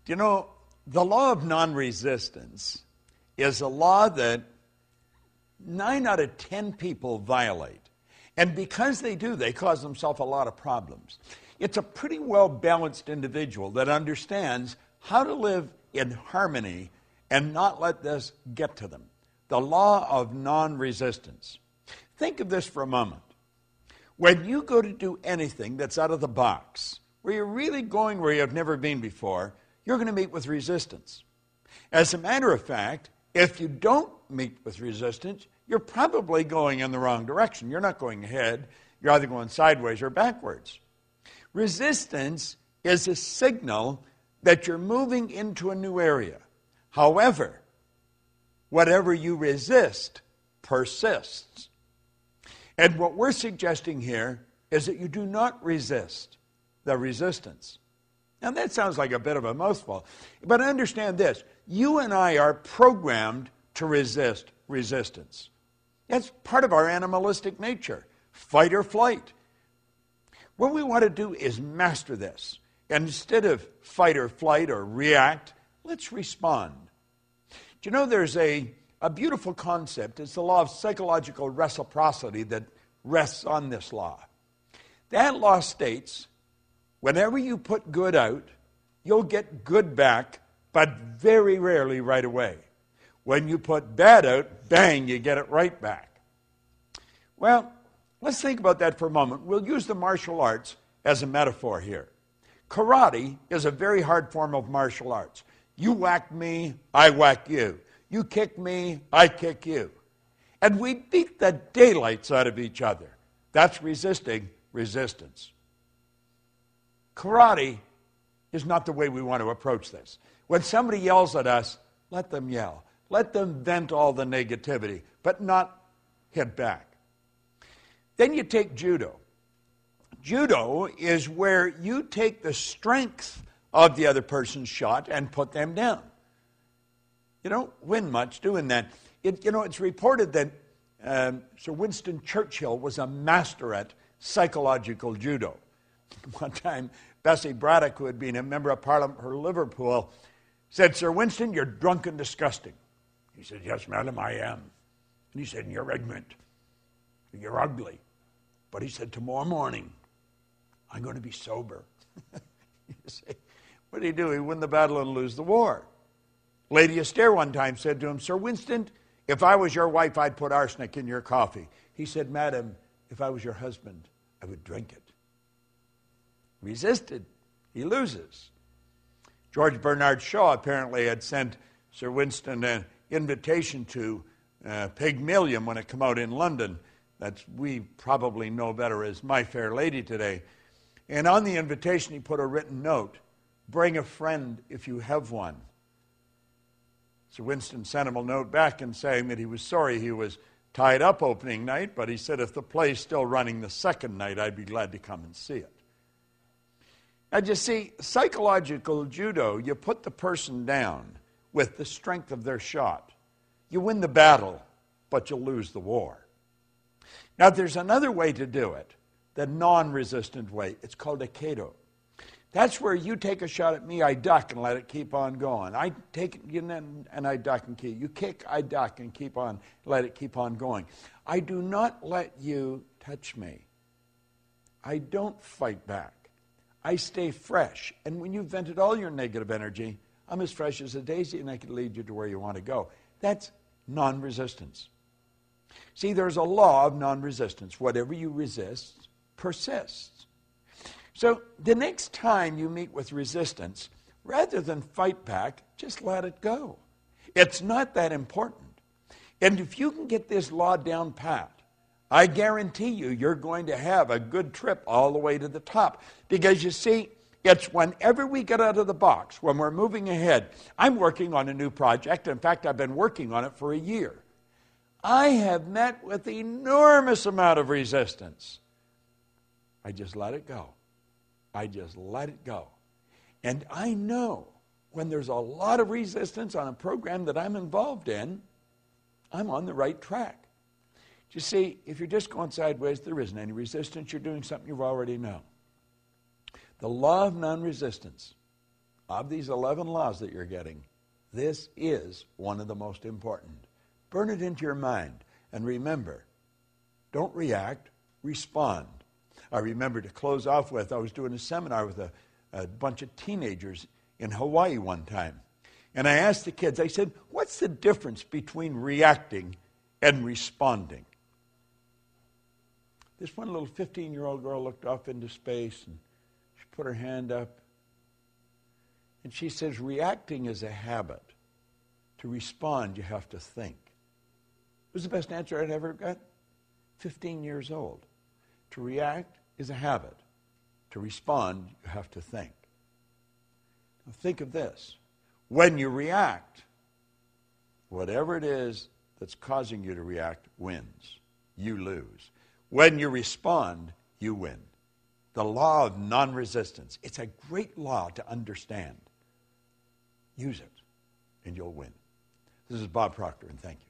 You know, the law of non-resistance is a law that 9 out of 10 people violate. And because they do, they cause themselves a lot of problems. It's a pretty well-balanced individual that understands how to live in harmony and not let this get to them. The law of non-resistance. Think of this for a moment. When you go to do anything that's out of the box, where you're really going where you've never been before, you're going to meet with resistance. As a matter of fact, if you don't meet with resistance, you're probably going in the wrong direction. You're not going ahead. You're either going sideways or backwards. Resistance is a signal that you're moving into a new area. However, whatever you resist persists. And what we're suggesting here is that you do not resist the resistance. Now that sounds like a bit of a mouthful, but understand this. You and I are programmed to resist resistance. That's part of our animalistic nature, fight or flight. What we want to do is master this. And instead of fight or flight or react, let's respond. Do you know there's a beautiful concept? It's the law of psychological reciprocity that rests on this law. That law states, whenever you put good out, you'll get good back, but very rarely right away. When you put bad out, bang, you get it right back. Well, let's think about that for a moment. We'll use the martial arts as a metaphor here. Karate is a very hard form of martial arts. You whack me, I whack you. You kick me, I kick you. And we beat the daylights out of each other. That's resisting resistance. Karate is not the way we want to approach this. When somebody yells at us, let them yell. Let them vent all the negativity, but not hit back. Then you take judo. Judo is where you take the strength of the other person's shot and put them down. You don't win much doing that. It's reported that Sir Winston Churchill was a master at psychological judo. One time, Bessie Braddock, who had been a member of Parliament for Liverpool, said, "Sir Winston, you're drunk and disgusting." He said, "Yes, madam, I am." And he said, "And you're ignorant. You're ugly." But he said, "Tomorrow morning, I'm going to be sober." You say, what did he do? He win the battle and lose the war. Lady Esther one time said to him, "Sir Winston, if I was your wife, I'd put arsenic in your coffee." He said, "Madam, if I was your husband, I would drink it." Resisted. He loses. George Bernard Shaw apparently had sent Sir Winston an invitation to Pygmalion when it came out in London. That we probably know better as My Fair Lady today. And on the invitation he put a written note, "Bring a friend if you have one." Sir Winston sent him a note back and saying that he was sorry he was tied up opening night, but he said, "If the play's still running the second night, I'd be glad to come and see it." And you see, psychological judo, you put the person down with the strength of their shot. You win the battle, but you'll lose the war. Now, there's another way to do it, the non-resistant way. It's called aikido. That's where you take a shot at me, I duck and let it keep on going. I take it and I duck and keep. You kick, I duck and keep on, let it keep on going. I do not let you touch me. I don't fight back. I stay fresh. And when you've vented all your negative energy, I'm as fresh as a daisy and I can lead you to where you want to go. That's non-resistance. See, there's a law of non-resistance. Whatever you resist persists. So the next time you meet with resistance, rather than fight back, just let it go. It's not that important. And if you can get this law down pat, I guarantee you, you're going to have a good trip all the way to the top. Because you see, it's whenever we get out of the box, when we're moving ahead. I'm working on a new project. In fact, I've been working on it for a year. I have met with enormous amount of resistance. I just let it go. I just let it go. And I know when there's a lot of resistance on a program that I'm involved in, I'm on the right track. You see, if you're just going sideways, there isn't any resistance. You're doing something you already know. The law of non-resistance. of these 11 laws that you're getting, this is one of the most important. Burn it into your mind. And remember, don't react, respond. I remember to close off with, I was doing a seminar with a bunch of teenagers in Hawaii one time. And I asked the kids, I said, what's the difference between reacting and responding? This one little 15-year-old girl looked off into space and she put her hand up. And she says, reacting is a habit. To respond, you have to think. It was the best answer I'd ever got. 15 years old. To react is a habit. To respond, you have to think. Now think of this. When you react, whatever it is that's causing you to react wins. You lose. When you respond, you win. The law of non-resistance. It's a great law to understand. Use it, and you'll win. This is Bob Proctor, and thank you.